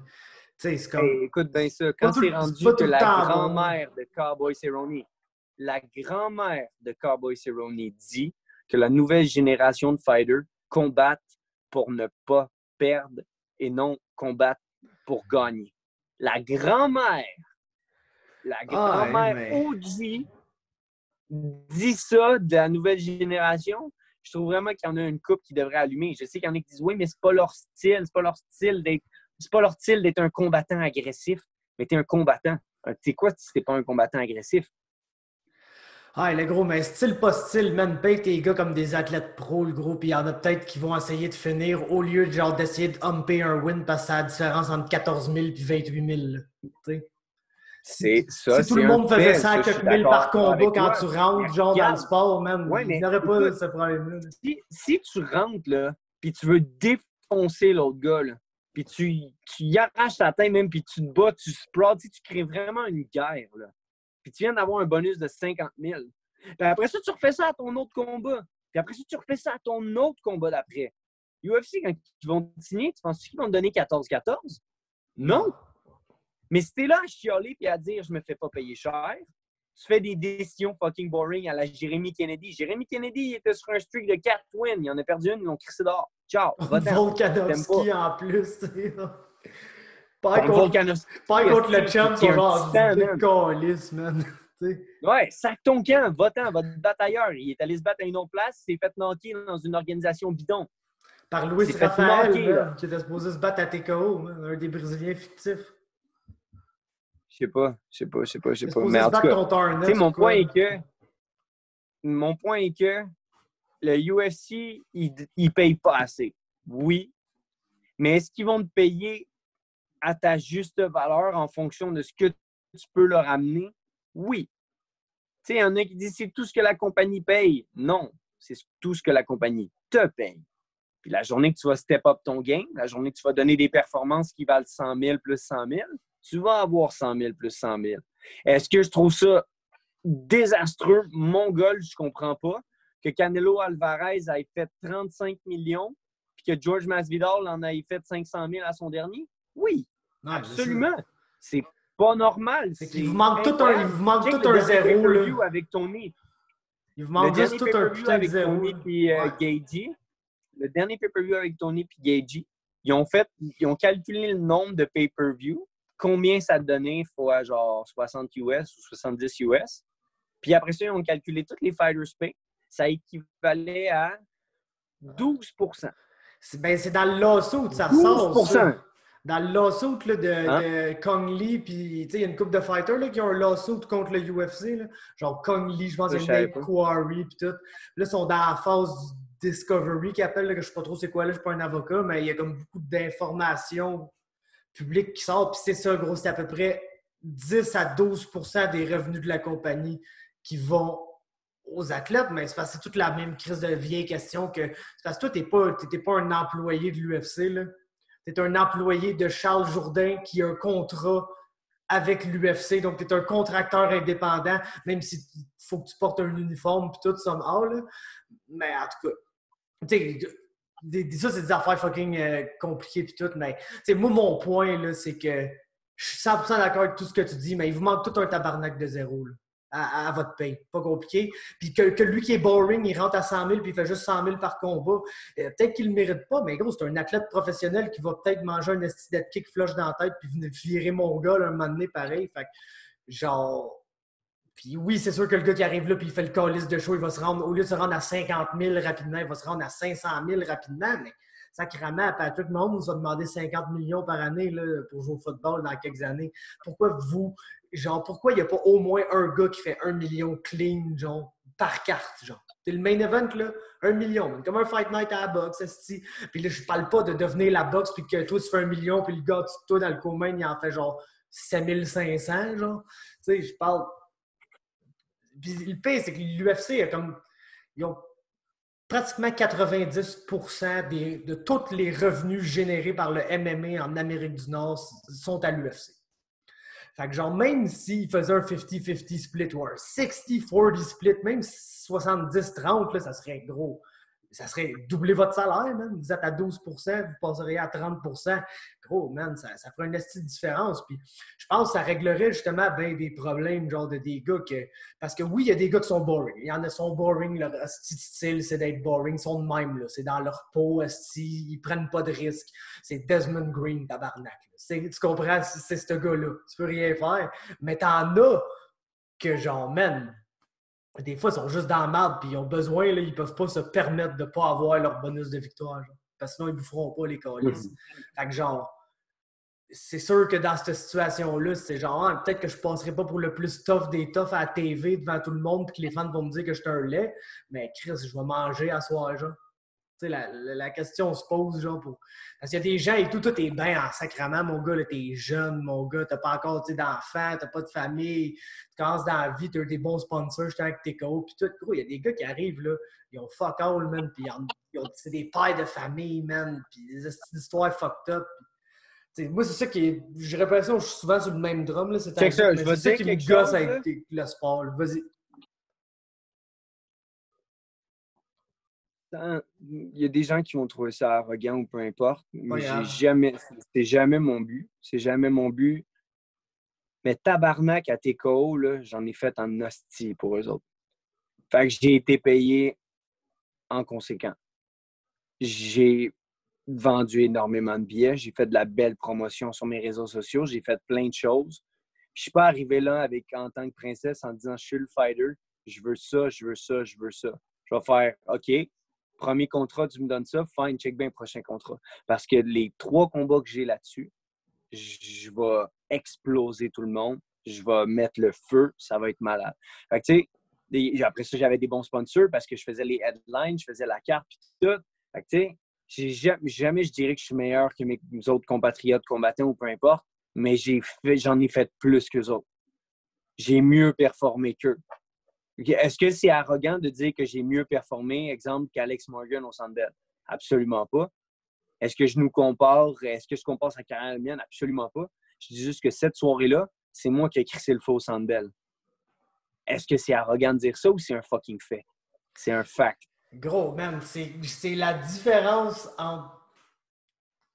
sais, c'est comme. Hey, écoute bien ça. Quand c'est C'est pas rendu tout que le la temps grand-mère de Cowboy Cerrone, dit que la nouvelle génération de fighters combattent pour ne pas perdre et non combattre pour gagner. La grand-mère Ouais, mais. OG dit ça de la nouvelle génération. Je trouve vraiment qu'il y en a une couple qui devrait allumer. Je sais qu'il y en a qui disent oui, mais c'est pas leur style. C'est pas leur style d'être un combattant agressif. Mais t'es un combattant. Tu sais quoi si t'es pas un combattant agressif? Ah, le gros, mais style pas style, man, paye tes gars comme des athlètes pro, le gros, puis il y en a peut-être qui vont essayer de finir au lieu de genre d'essayer de humper un win parce que c'est la différence entre 14 000 et 28 000. Tu sais. C'est ça, Si tout le c'est un monde faisait fait. ça à Ça, je suis quelques mille par d'accord combat avec quand toi. tu rentres, genre, dans le Regarde, sport, man, ouais, il mais n'y aurait pas écoute, ce problème-là. si tu rentres, là, puis tu veux défoncer l'autre gars, là, puis tu y arraches ta tête même, puis tu te bats, tu sprawls, tu crées vraiment une guerre, là. Puis tu viens d'avoir un bonus de 50 000. Puis après ça, tu refais ça à ton autre combat. Puis après ça, tu refais ça à ton autre combat d'après. UFC, quand ils vont te signer, tu penses qu'ils vont te donner 14-14? Non. Mais si t'es là à chialer et à dire « je me fais pas payer cher », tu fais des décisions fucking boring à la Jeremy Kennedy. Jeremy Kennedy, il était sur un streak de 4 wins. Il en a perdu une, ils l'ont crissé dehors. Ciao, va-t'en. Volkanovski en plus, tu sais. Pas Contre Volkanovski. contre le champ, qui est sont un genre titan, du man. calice, man. Ouais, sac ton camp, va-t'en, va te battre ailleurs. Il est allé se battre à une autre place, il s'est fait knocker dans une organisation bidon. Par Luis C'est fait Rafael, knocker, man, qui était supposé se battre à TKO, man, un des Brésiliens fictifs. Je sais pas. Il est supposé Mais en se tout battre cas, contre Arnett. tu sais, mon point est que le UFC, il paye pas assez. Oui. Mais est-ce qu'ils vont te payer à ta juste valeur en fonction de ce que tu peux leur amener? Oui. Tu sais, il y en a qui disent c'est tout ce que la compagnie paye. Non, c'est tout ce que la compagnie te paye. Puis la journée que tu vas step up ton game, la journée que tu vas donner des performances qui valent 100 000 plus 100 000, tu vas avoir 100 000 plus 100 000. Est-ce que je trouve ça désastreux? Mongol, je comprends pas. Que Canelo Alvarez ait fait 35 millions puis que George Masvidal en ait fait 500 000 à son dernier? Oui, ouais, absolument. C'est pas normal. Il vous manque tout un zéro. Là. Avec Tony. Il vous manque juste tout un putain de zéro. Tony puis Gagey. Le dernier pay-per-view avec Tony puis Gagey, ils ont calculé le nombre de pay-per-view, combien ça donnait fois genre 60 US ou 70 US. Puis après ça, ils ont calculé tous les fighters pay. Ça équivalait à 12%. C'est dans le lawsuit, ça 12%. sort. Ça. Dans le lawsuit là, de Kong Lee, puis il y a une couple de fighters là, qui ont un lawsuit contre le UFC. Là. Genre Kong Lee, je pense qu'il y a Nate Quarry, puis tout. Là, ils sont dans la phase du Discovery qui appelle, là, que je ne sais pas trop c'est quoi, là, je ne suis pas un avocat, mais il y a comme beaucoup d'informations publiques qui sortent, puis c'est ça, gros, c'est à peu près 10 à 12% des revenus de la compagnie qui vont aux athlètes, mais c'est parce que c'est toute la même crise de vieille question que. C'est parce que toi, t'étais pas un employé de l'UFC, là. T'es un employé de Charles Jourdain qui a un contrat avec l'UFC, donc t'es un contracteur indépendant, même s'il faut que tu portes un uniforme pis tout, somehow, là. Mais en tout cas, tu sais, ça, c'est des affaires fucking compliquées pis tout, mais moi, mon point, là, c'est que je suis 100% d'accord avec tout ce que tu dis, mais il vous manque tout un tabarnak de zéro, là. À votre paye. Pas compliqué. Puis que lui qui est boring, il rentre à 100 000 puis il fait juste 100 000 par combat. Peut-être qu'il le mérite pas, mais gros, c'est un athlète professionnel qui va peut-être manger un esti de kick flush dans la tête puis venir virer mon gars là, un moment donné pareil. Fait que, genre... Puis oui, c'est sûr que le gars qui arrive là puis il fait le calice de show, il va se rendre, au lieu de se rendre à 50 000 rapidement, il va se rendre à 500 000 rapidement, mais sacrément, Patrick Mahomes nous a demandé 50 millions par année là, pour jouer au football dans quelques années. Pourquoi il n'y a pas au moins un gars qui fait 1 million clean, genre, par carte, genre? C'est le main event, là, 1 million. Comme un fight night à la boxe, esti. Puis là, je parle pas de devenir la boxe puis que toi, tu fais 1 million puis le gars, toi, dans le co-main, il en fait genre 7500, genre. Tu sais, je parle... Puis le pire, c'est que l'UFC a comme... Ils ont pratiquement 90% de tous les revenus générés par le MMA en Amérique du Nord sont à l'UFC. Fait que genre, même s'ils faisaient un 50-50 split ou un 60-40 split, même 70-30, là, ça serait gros. Ça serait doubler votre salaire, man. Vous êtes à 12%, vous passeriez à 30%. Gros, man, ça ferait une petite différence. Puis je pense que ça réglerait justement bien des problèmes, genre de des gars que... Parce que oui, il y a des gars qui sont boring. Il y en a qui sont boring. Leur style, c'est d'être boring. Ils sont de même, là. C'est dans leur peau, ils prennent pas de risques. C'est Desmond Green, tabarnak. Tu comprends? C'est ce gars-là. Tu peux rien faire. Mais t'en as que genre, man... Des fois, ils sont juste dans la merde puis ils ont besoin, là, ils peuvent pas se permettre de pas avoir leur bonus de victoire. Genre, parce que sinon, ils ne boufferont pas les calices. Fait que genre, c'est sûr que dans cette situation-là, c'est genre, peut-être que je passerai pas pour le plus tough des toughs à la TV devant tout le monde puis que les fans vont me dire que je suis un lait, mais Chris, je vais manger à soir, genre. sais, la question se pose, genre, parce qu'il y a des gens et tout est bien en sacrament, mon gars, là, t'es jeune, mon gars, t'as pas encore, tu sais, d'enfants, t'as pas de famille, tu commences dans la vie, t'as des bons sponsors, j'étais avec TKO, puis tout, gros, il y a des gars qui arrivent, là, ils ont fuck all, man, puis c'est des pères de famille, man, puis des histoires fucked up. T'sais, moi, c'est ça qui est. J'ai l'impression que je suis souvent sur le même drum, là, Check ça, je mais vais c'est ça dire qui quelque me gosse chose, là. avec le sport. Là. Vas-y. Il y a des gens qui vont trouver ça arrogant ou peu importe, Pas mais grave. c'est jamais mon but. C'est jamais mon but. Mais tabarnak à TKO, là, j'en ai fait en hostie pour eux autres. Fait que j'ai été payé en conséquent. J'ai vendu énormément de billets, j'ai fait de la belle promotion sur mes réseaux sociaux, j'ai fait plein de choses. Je suis pas arrivé là avec en tant que princesse en disant je suis le fighter, je veux ça, je veux ça, je veux ça. Je vais faire OK, premier contrat, tu me donnes ça, fine, check bien prochain contrat. Parce que les 3 combats que j'ai là-dessus, je vais exploser tout le monde, je vais mettre le feu, ça va être malade. Fait que tu sais, après ça, j'avais des bons sponsors parce que je faisais les headlines, je faisais la carte et tout. Fait que tu sais, jamais je dirais que je suis meilleur que mes autres compatriotes combattants ou peu importe, mais j'en ai fait plus qu'eux autres. J'ai mieux performé qu'eux. Est-ce que c'est arrogant de dire que j'ai mieux performé, exemple, qu'Alex Morgan au Centre Bell? Absolument pas. Est-ce que je nous compare? Est-ce que je compare sa carrière à la mienne? Absolument pas. Je dis juste que cette soirée-là, c'est moi qui ai crissé le feu au Centre Bell. Est-ce que c'est arrogant de dire ça ou c'est un fucking fait? C'est un fact. Gros, man, c'est la différence entre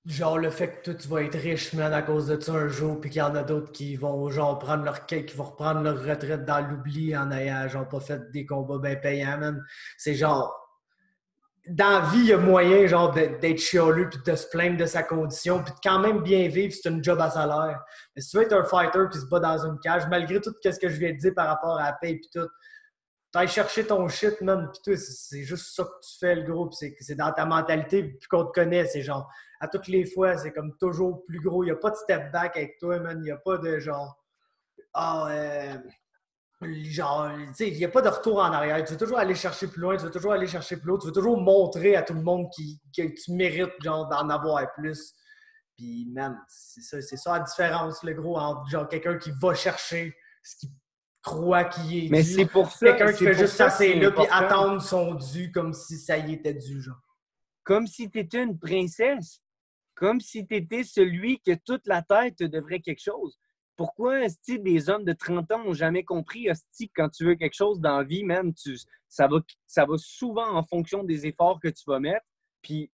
genre le fait que toi tu vas être riche, man, à cause de ça un jour, puis qu'il y en a d'autres qui vont genre prendre leur cake, qui vont reprendre leur retraite dans l'oubli en ayant genre pas fait des combats bien payants, man. C'est genre dans la vie, il y a moyen genre d'être chialeux puis de se plaindre de sa condition puis de quand même bien vivre, c'est une job à salaire. Mais si tu veux être un fighter puis se bat dans une cage, malgré tout ce que je viens de dire par rapport à la paye puis tout, t'ailles chercher ton shit, man, pis toi, c'est juste ça que tu fais, le gros, pis c'est dans ta mentalité, puis qu'on te connaît, c'est genre, à toutes les fois, c'est comme toujours plus gros, il n'y a pas de step back avec toi, man, il n'y a pas de genre, ah, genre, tu sais, il n'y a pas de retour en arrière, tu veux toujours aller chercher plus loin, tu veux toujours aller chercher plus haut, tu veux toujours montrer à tout le monde que tu mérites, genre, d'en avoir plus, puis, man, c'est ça la différence, le gros, entre, genre, quelqu'un qui va chercher ce qu'il croit qu'il est Mais dû. c'est pour ça, Quelqu'un qui fait juste s'asseoir là puis important. attendre son dû comme si ça y était dû, genre. Comme si tu étais une princesse. Comme si tu étais celui que toute la terre te devrait quelque chose. Pourquoi est-ce que des hommes de 30 ans n'ont jamais compris que quand tu veux quelque chose dans la vie, man, ça va souvent en fonction des efforts que tu vas mettre. Puis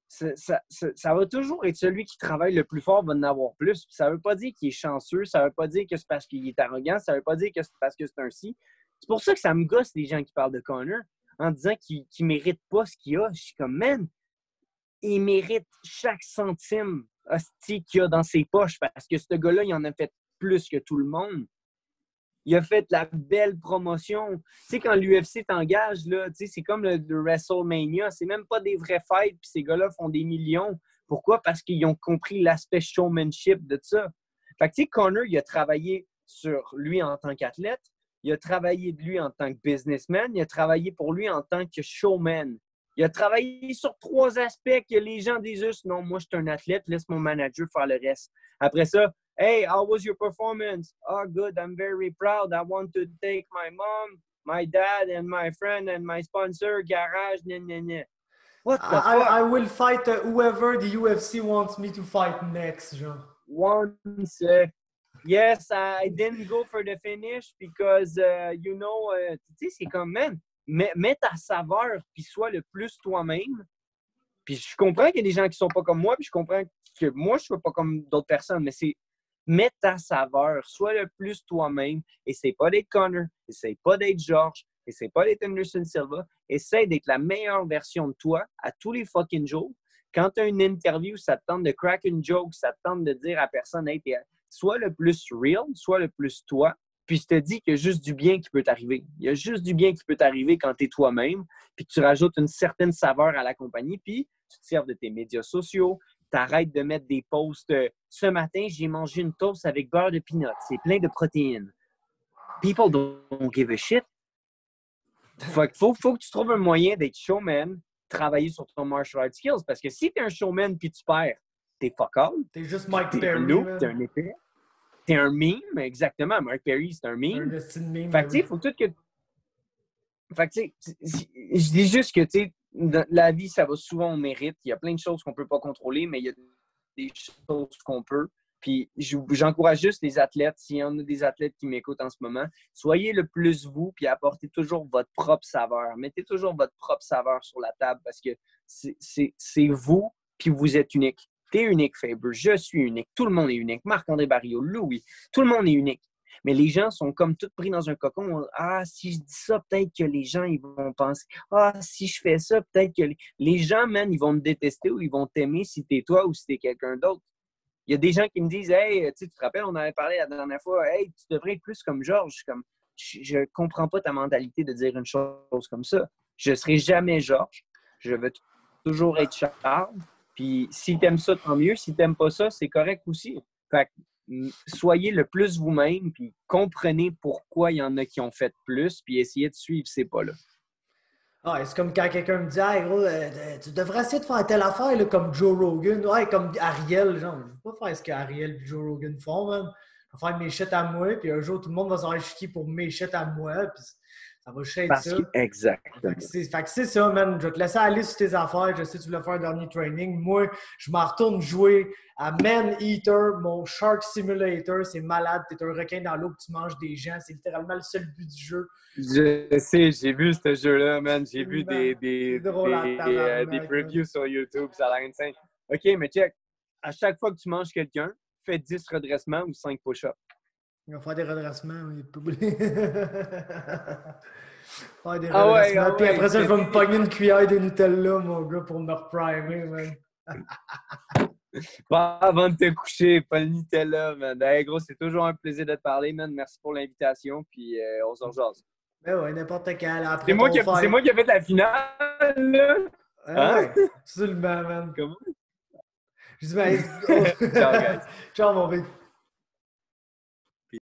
ça va toujours être celui qui travaille le plus fort va en avoir plus. Puis ça ne veut pas dire qu'il est chanceux, ça ne veut pas dire que c'est parce qu'il est arrogant, ça ne veut pas dire que c'est parce que c'est un si. C'est pour ça que ça me gosse les gens qui parlent de Connor en disant qu'il ne mérite pas ce qu'il a. Je suis comme, man, il mérite chaque centime hostie qu'il a dans ses poches parce que ce gars-là, il en a fait plus que tout le monde. Il a fait la belle promotion. Tu sais, quand l'UFC t'engage, là, tu sais, c'est comme le WrestleMania. C'est même pas des vrais fights, puis ces gars-là font des millions. Pourquoi? Parce qu'ils ont compris l'aspect showmanship de ça. Fait que, tu sais, Connor, il a travaillé sur lui en tant qu'athlète. Il a travaillé de lui en tant que businessman. Il a travaillé pour lui en tant que showman. Il a travaillé sur 3 aspects que les gens disent juste « Non, moi, je suis un athlète, laisse mon manager faire le reste. » Après ça, « Hey, how was your performance? Oh, good, I'm very proud. I want to take my mom, my dad, and my friend, and my sponsor, garage, nan. What the fuck? I will fight whoever the UFC wants me to fight next, genre. Once, yes, I didn't go for the finish because, tu sais, c'est comme, man, mets ta saveur, puis sois le plus toi-même. Puis je comprends qu'il y a des gens qui sont pas comme moi, puis je comprends que moi, je ne suis pas comme d'autres personnes, mais c'est mets ta saveur, sois le plus toi-même. Essaye pas d'être Connor, essaye pas d'être George, essaye pas d'être Anderson Silva. Essaye d'être la meilleure version de toi à tous les fucking jours. Quand tu as une interview, ça te tente de crack une joke, ça te tente de dire à personne, hey, sois le plus real, sois le plus toi. Puis je te dis qu'il y a juste du bien qui peut t'arriver. Il y a juste du bien qui peut t'arriver quand tu es toi-même, puis que tu rajoutes une certaine saveur à la compagnie, puis tu te sers de tes médias sociaux, t'arrêtes de mettre des posts. Ce matin, j'ai mangé une toast avec beurre de peanut. C'est plein de protéines. People don't give a shit. Faut que tu trouves un moyen d'être showman, travailler sur ton martial arts skills. Parce que si t'es un showman puis tu perds, t'es fuck all. T'es juste Mike T'es Perry. un noob, t'es un épée. T'es un meme, exactement. Mark Perry, c'est un meme. Un style meme. Fait que, tu sais, faut tout que. Fait que, tu sais, je dis juste que, tu sais, dans la vie, ça va souvent au mérite. Il y a plein de choses qu'on peut pas contrôler, mais il y a des choses qu'on peut. Puis, j'encourage juste les athlètes, s'il y en a des athlètes qui m'écoutent en ce moment, soyez le plus vous, puis apportez toujours votre propre saveur. Mettez toujours votre propre saveur sur la table parce que c'est vous, puis vous êtes unique. T'es unique, Faber. Je suis unique. Tout le monde est unique. Marc-André Barriault, Louis, tout le monde est unique. Mais les gens sont comme tous pris dans un cocon. Ah, si je dis ça, peut-être que les gens ils vont penser. Ah, si je fais ça, peut-être que les gens, man, ils vont me détester ou ils vont t'aimer si t'es toi ou si t'es quelqu'un d'autre. Il y a des gens qui me disent, hey, tu te rappelles, on avait parlé la dernière fois, hey, tu devrais être plus comme Georges. Je comprends pas ta mentalité de dire une chose comme ça. Je serai jamais Georges. Je veux toujours être Charles. Puis si t'aimes ça, tant mieux. Si t'aimes pas ça, c'est correct aussi. Fait que, soyez le plus vous-même, puis comprenez pourquoi il y en a qui ont fait plus, puis essayez de suivre ces pas-là. Ah, c'est comme quand quelqu'un me dit, hey, gros, tu devrais essayer de faire telle affaire là, comme Joe Rogan, ouais, comme Ariel. Genre, je ne vais pas faire ce qu'Ariel et Joe Rogan font, man. Je vais faire mes shit à moi, puis un jour, tout le monde va s'en chier pour mes shit à moi, puis ça va shade ça. Exactement. Fait que c'est ça, man. Je vais te laisser aller sur tes affaires. Je sais que tu voulais faire un dernier training. Moi, je m'en retourne jouer à Man Eater, mon Shark Simulator. C'est malade. T'es un requin dans l'eau et tu manges des gens. C'est littéralement le seul but du jeu. Je sais, j'ai vu ce jeu-là, man. J'ai vu des previews sur YouTube. Ça a l'air insane. OK, mais check. À chaque fois que tu manges quelqu'un, fais 10 redressements ou 5 push-ups. Il va faire des redressements. Faire des redressements. Puis après ça, je vais me pogner une cuillère de Nutella, mon gars, pour me reprimer, man. Pas avant de te coucher, pas le Nutella, man. Hey, gros, c'est toujours un plaisir de te parler, man. Merci pour l'invitation, puis on se rejase. Ben ouais, n'importe quand. Après, c'est moi qui ai fait la finale, là. Hein? Ouais, absolument, man. Comment? Je dis, ben, Ciao, guys. Ciao, mon vieux.